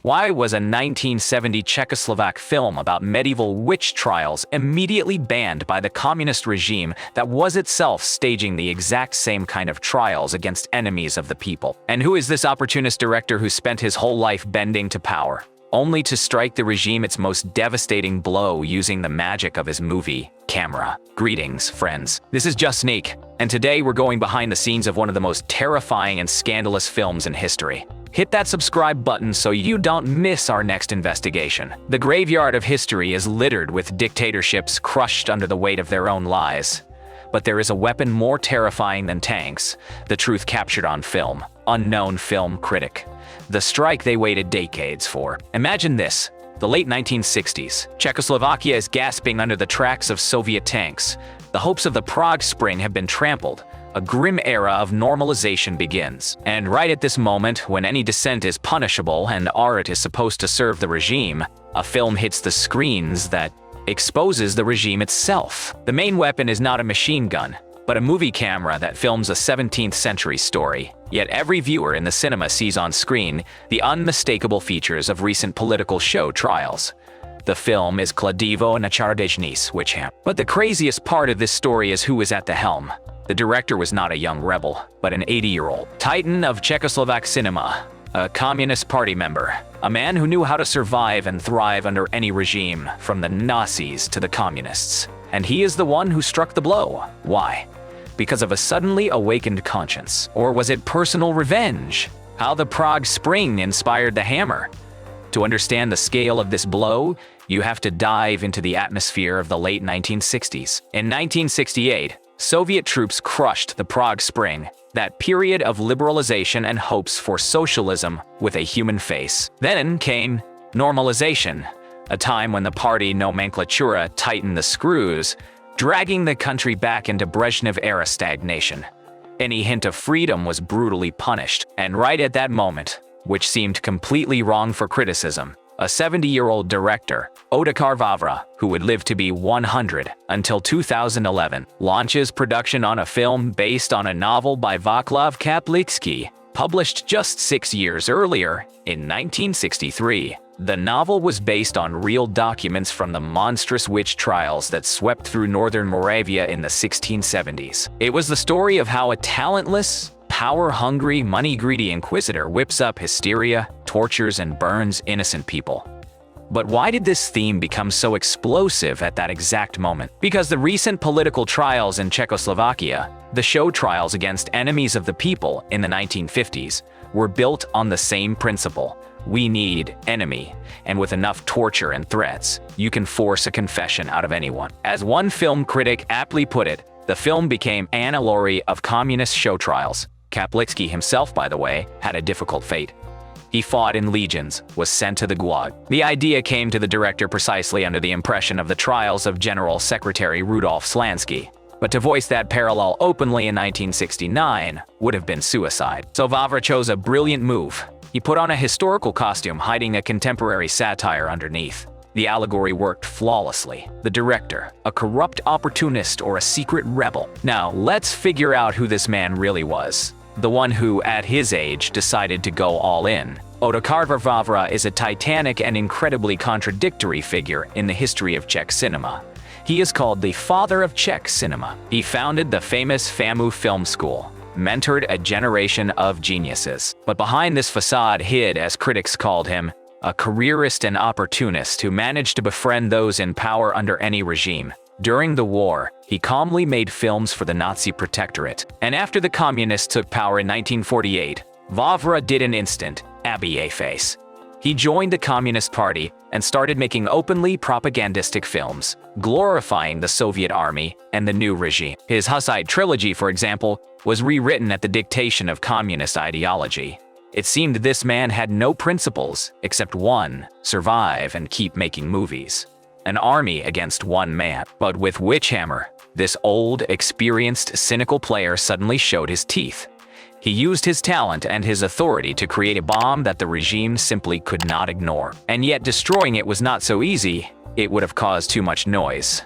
Why was a 1970 Czechoslovak film about medieval witch trials immediately banned by the communist regime that was itself staging the exact same kind of trials against enemies of the people? And who is this opportunist director who spent his whole life bending to power, only to strike the regime its most devastating blow using the magic of his movie camera? Greetings, friends. This is JustSneak, and today we're going behind the scenes of one of the most terrifying and scandalous films in history. Hit that subscribe button so you don't miss our next investigation. The graveyard of history is littered with dictatorships crushed under the weight of their own lies. But there is a weapon more terrifying than tanks, the truth captured on film. Unknown film critic. The strike they waited decades for. Imagine this. The late 1960s. Czechoslovakia is gasping under the tracks of Soviet tanks. The hopes of the Prague Spring have been trampled. A grim era of normalization begins. And right at this moment, when any dissent is punishable and art is supposed to serve the regime, a film hits the screens that exposes the regime itself. The main weapon is not a machine gun, but a movie camera that films a 17th century story. Yet every viewer in the cinema sees on screen the unmistakable features of recent political show trials. The film is Kladivo and čarodějnice, Witchhammer. But the craziest part of this story is who is at the helm. The director was not a young rebel, but an 80-year-old titan of Czechoslovak cinema, a Communist Party member, a man who knew how to survive and thrive under any regime, from the Nazis to the Communists. And he is the one who struck the blow. Why? Because of a suddenly awakened conscience? Or was it personal revenge? How the Prague Spring inspired the hammer? To understand the scale of this blow, you have to dive into the atmosphere of the late 1960s. In 1968, Soviet troops crushed the Prague Spring, that period of liberalization and hopes for socialism with a human face. Then came normalization, a time when the party nomenclatura tightened the screws, dragging the country back into Brezhnev-era stagnation. Any hint of freedom was brutally punished, and right at that moment, which seemed completely wrong for criticism, a 70-year-old director, Otakar Vavra, who would live to be 100 until 2011, launches production on a film based on a novel by Václav Kaplický, published just 6 years earlier, in 1963. The novel was based on real documents from the monstrous witch trials that swept through northern Moravia in the 1670s. It was the story of how a talentless, power-hungry, money-greedy inquisitor whips up hysteria, tortures, and burns innocent people. But why did this theme become so explosive at that exact moment? Because the recent political trials in Czechoslovakia, the show trials against enemies of the people in the 1950s, were built on the same principle. We need enemy, and with enough torture and threats, you can force a confession out of anyone. As one film critic aptly put it, the film became an allegory of communist show trials. Kaplický himself, by the way, had a difficult fate. He fought in legions, was sent to the Gulag. The idea came to the director precisely under the impression of the trials of General Secretary Rudolf Slansky. But to voice that parallel openly in 1969 would have been suicide. So Vavra chose a brilliant move. He put on a historical costume hiding a contemporary satire underneath. The allegory worked flawlessly. The director, a corrupt opportunist or a secret rebel. Now, let's figure out who this man really was. The one who, at his age, decided to go all in. Otakar Vavra is a titanic and incredibly contradictory figure in the history of Czech cinema. He is called the father of Czech cinema. He founded the famous FAMU film school, mentored a generation of geniuses. But behind this facade hid, as critics called him, a careerist and opportunist who managed to befriend those in power under any regime. During the war, he calmly made films for the Nazi protectorate. And after the communists took power in 1948, Vavra did an instant Abbey face. He joined the Communist Party and started making openly propagandistic films, glorifying the Soviet army and the new regime. His Hussite trilogy, for example, was rewritten at the dictation of communist ideology. It seemed this man had no principles except one: survive and keep making movies. An army against one man. But with Witchhammer, this old, experienced, cynical player suddenly showed his teeth. He used his talent and his authority to create a bomb that the regime simply could not ignore. And yet destroying it was not so easy. It would have caused too much noise.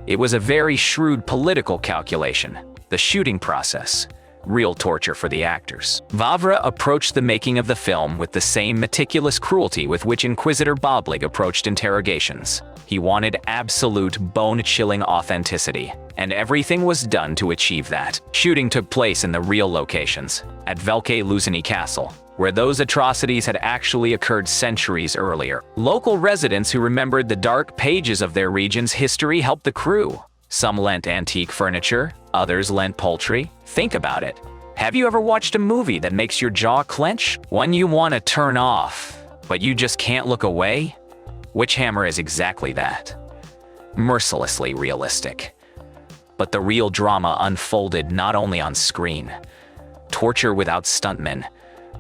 It was a very shrewd political calculation. The shooting process. real torture for the actors. Vavra approached the making of the film with the same meticulous cruelty with which Inquisitor Boblig approached interrogations. He wanted absolute, bone-chilling authenticity, and everything was done to achieve that. Shooting took place in the real locations, at Velké Luziny Castle, where those atrocities had actually occurred centuries earlier. Local residents who remembered the dark pages of their region's history helped the crew. Some lent antique furniture, others lent poultry. Think about it. Have you ever watched a movie that makes your jaw clench? One you want to turn off, but you just can't look away? Witchhammer is exactly that. Mercilessly realistic. But the real drama unfolded not only on screen. Torture without stuntmen.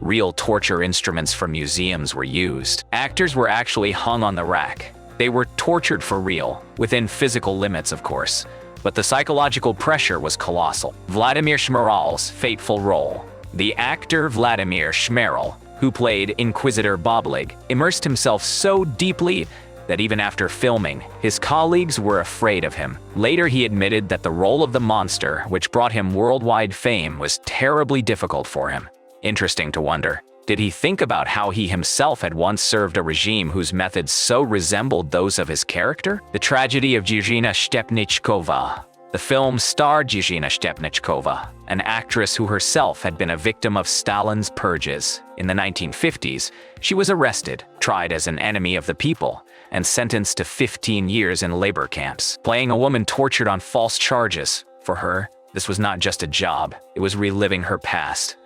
Real torture instruments from museums were used. Actors were actually hung on the rack. They were tortured for real, within physical limits, of course. But the psychological pressure was colossal. Vladimir Šmeral's fateful role. The actor Vladimir Šmeral, who played Inquisitor Boblig, immersed himself so deeply that even after filming, his colleagues were afraid of him. Later, he admitted that the role of the monster, which brought him worldwide fame, was terribly difficult for him. Interesting to wonder, did he think about how he himself had once served a regime whose methods so resembled those of his character? The tragedy of Zhizhina Stepnichkova. The film starred Zhizhina Stepnichkova, an actress who herself had been a victim of Stalin's purges. In the 1950s, she was arrested, tried as an enemy of the people, and sentenced to 15 years in labor camps. Playing a woman tortured on false charges. For her, this was not just a job, it was reliving her past.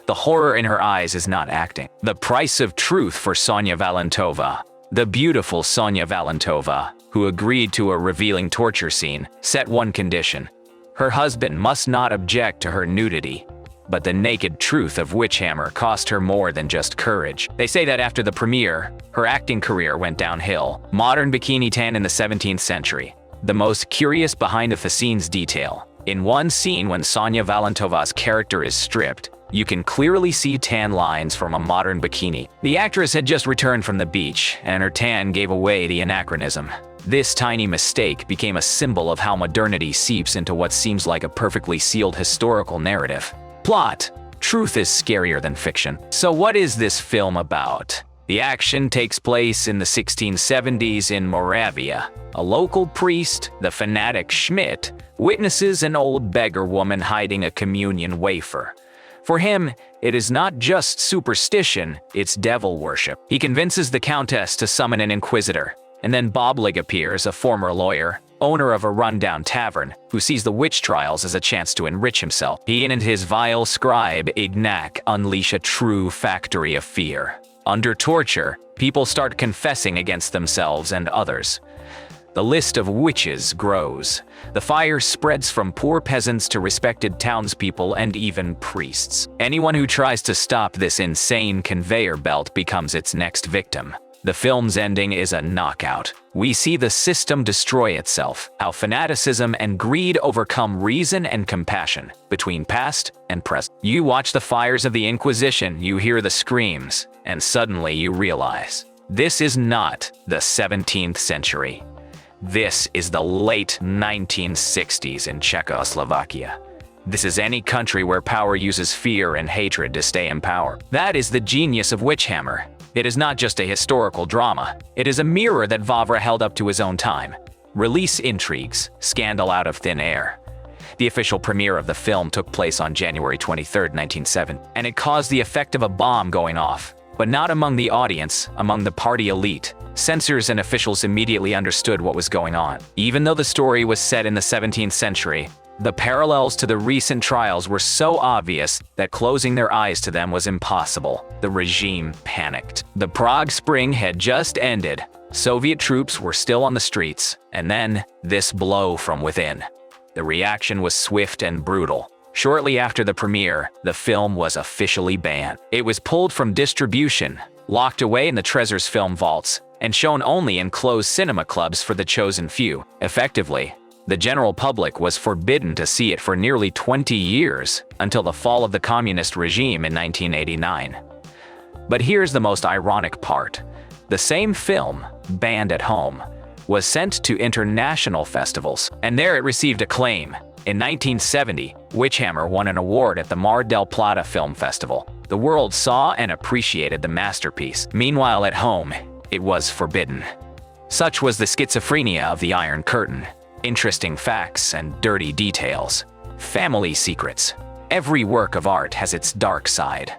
The horror in her eyes is not acting. The price of truth for Sonia Valentova. The beautiful Sonia Valentova, who agreed to a revealing torture scene, set one condition. Her husband must not object to her nudity. But the naked truth of Witchhammer cost her more than just courage. They say that after the premiere, her acting career went downhill. Modern bikini tan in the 17th century. The most curious behind-the-scenes detail. In one scene when Sonia Valentova's character is stripped, you can clearly see tan lines from a modern bikini. The actress had just returned from the beach, and her tan gave away the anachronism. This tiny mistake became a symbol of how modernity seeps into what seems like a perfectly sealed historical narrative. Plot: truth is scarier than fiction. So what is this film about? The action takes place in the 1670s in Moravia. A local priest, the fanatic Schmidt, witnesses an old beggar woman hiding a communion wafer. For him, it is not just superstition, it's devil worship. He convinces the countess to summon an inquisitor, and then Boblig appears, a former lawyer, owner of a rundown tavern, who sees the witch trials as a chance to enrich himself. He and his vile scribe, Ignac, unleash a true factory of fear. Under torture, people start confessing against themselves and others. The list of witches grows. The fire spreads from poor peasants to respected townspeople and even priests. Anyone who tries to stop this insane conveyor belt becomes its next victim. The film's ending is a knockout. We see the system destroy itself, how fanaticism and greed overcome reason and compassion between past and present. You watch the fires of the Inquisition, you hear the screams, and suddenly you realize, this is not the 17th century. This is the late 1960s in Czechoslovakia. This is any country where power uses fear and hatred to stay in power. That is the genius of Witchhammer. It is not just a historical drama. It is a mirror that Vavra held up to his own time. Release intrigues, scandal out of thin air. The official premiere of the film took place on January 23, 1970, and it caused the effect of a bomb going off. But not among the audience, among the party elite. Censors and officials immediately understood what was going on. Even though the story was set in the 17th century, the parallels to the recent trials were so obvious that closing their eyes to them was impossible. The regime panicked. The Prague Spring had just ended. Soviet troops were still on the streets, and then this blow from within. The reaction was swift and brutal. Shortly after the premiere, the film was officially banned. It was pulled from distribution, locked away in the Trezor's film vaults, and shown only in closed cinema clubs for the chosen few. Effectively, the general public was forbidden to see it for nearly 20 years, until the fall of the communist regime in 1989. But here's the most ironic part. The same film, banned at home, was sent to international festivals, and there it received acclaim. In 1970, Witchhammer won an award at the Mar del Plata Film Festival. The world saw and appreciated the masterpiece. Meanwhile, at home, it was forbidden. Such was the schizophrenia of the Iron Curtain. Interesting facts and dirty details. Family secrets. Every work of art has its dark side.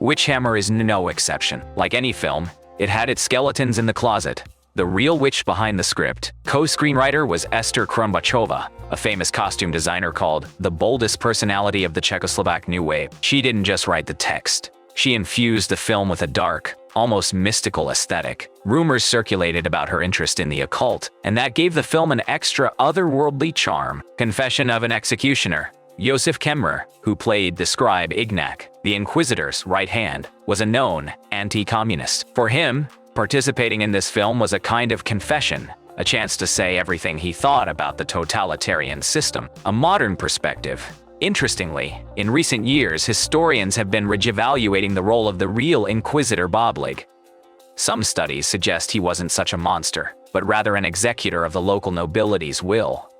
Witchhammer is no exception. Like any film, it had its skeletons in the closet. The real witch behind the script, co-screenwriter, was Esther Krumbachova, a famous costume designer called the boldest personality of the Czechoslovak New Wave. She didn't just write the text. She infused the film with a dark, almost mystical aesthetic. Rumors circulated about her interest in the occult, and that gave the film an extra otherworldly charm. Confession of an Executioner. Josef Kemmerer, who played the scribe Ignac, the Inquisitor's right hand, was a known anti-communist. For him, participating in this film was a kind of confession, a chance to say everything he thought about the totalitarian system. A modern perspective. Interestingly, in recent years, historians have been reevaluating the role of the real Inquisitor Boblig. Some studies suggest he wasn't such a monster, but rather an executor of the local nobility's will.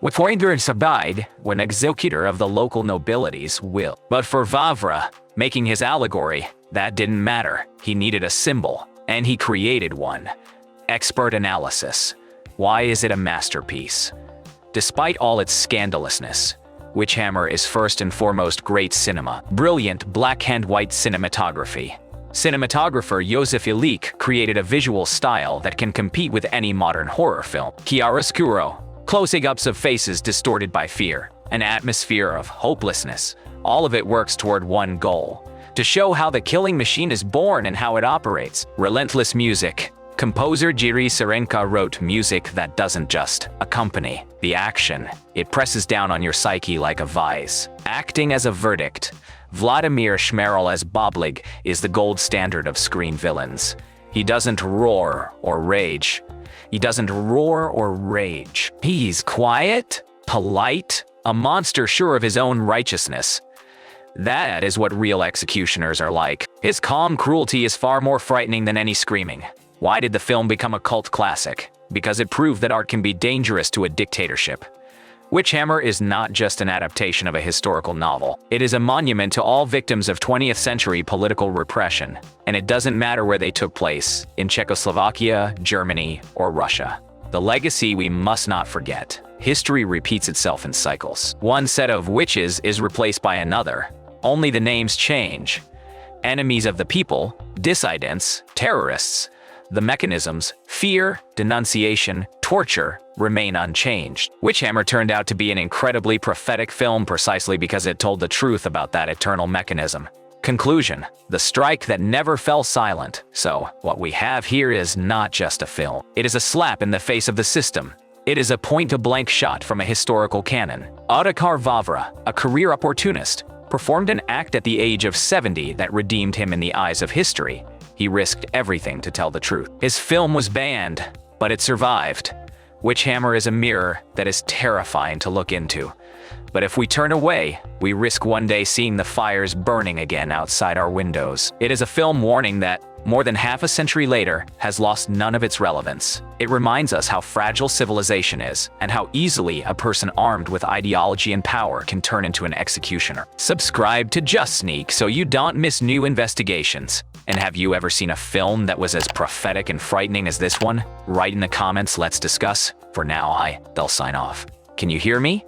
An executor of the local nobility's will. But for Vavra, making his allegory, that didn't matter. He needed a symbol, and he created one. Expert analysis. Why is it a masterpiece? Despite all its scandalousness, Witchhammer is first and foremost great cinema. Brilliant black-and-white cinematography. Cinematographer Josef Illich created a visual style that can compete with any modern horror film. Chiaroscuro. Close-ups of faces distorted by fear. An atmosphere of hopelessness. All of it works toward one goal: to show how the killing machine is born and how it operates. Relentless music. Composer Jiří Serenka wrote music that doesn't just accompany the action. It presses down on your psyche like a vice. Acting as a verdict. Vladimir Šmerl as Boblig is the gold standard of screen villains. He doesn't roar or rage. He's quiet, polite, a monster sure of his own righteousness. That is what real executioners are like. His calm cruelty is far more frightening than any screaming. Why did the film become a cult classic? Because it proved that art can be dangerous to a dictatorship. Witchhammer is not just an adaptation of a historical novel. It is a monument to all victims of 20th century political repression, and it doesn't matter where they took place, in Czechoslovakia, Germany, or Russia. The legacy we must not forget. History repeats itself in cycles. One set of witches is replaced by another. Only the names change. Enemies of the people, dissidents, terrorists. The mechanisms, fear, denunciation, torture, remain unchanged. Witchhammer turned out to be an incredibly prophetic film precisely because it told the truth about that eternal mechanism. Conclusion: the strike that never fell silent. So, what we have here is not just a film. It is a slap in the face of the system. It is a point-to-blank shot from a historical canon. Otakar Vavra, a career opportunist, performed an act at the age of 70 that redeemed him in the eyes of history. He risked everything to tell the truth. His film was banned, but it survived. Witchhammer is a mirror that is terrifying to look into. But if we turn away, we risk one day seeing the fires burning again outside our windows. It is a film warning that, more than half a century later, has lost none of its relevance. It reminds us how fragile civilization is, and how easily a person armed with ideology and power can turn into an executioner. Subscribe to JustSneak so you don't miss new investigations. And have you ever seen a film that was as prophetic and frightening as this one? Write in the comments, let's discuss. For now, they'll sign off. Can you hear me?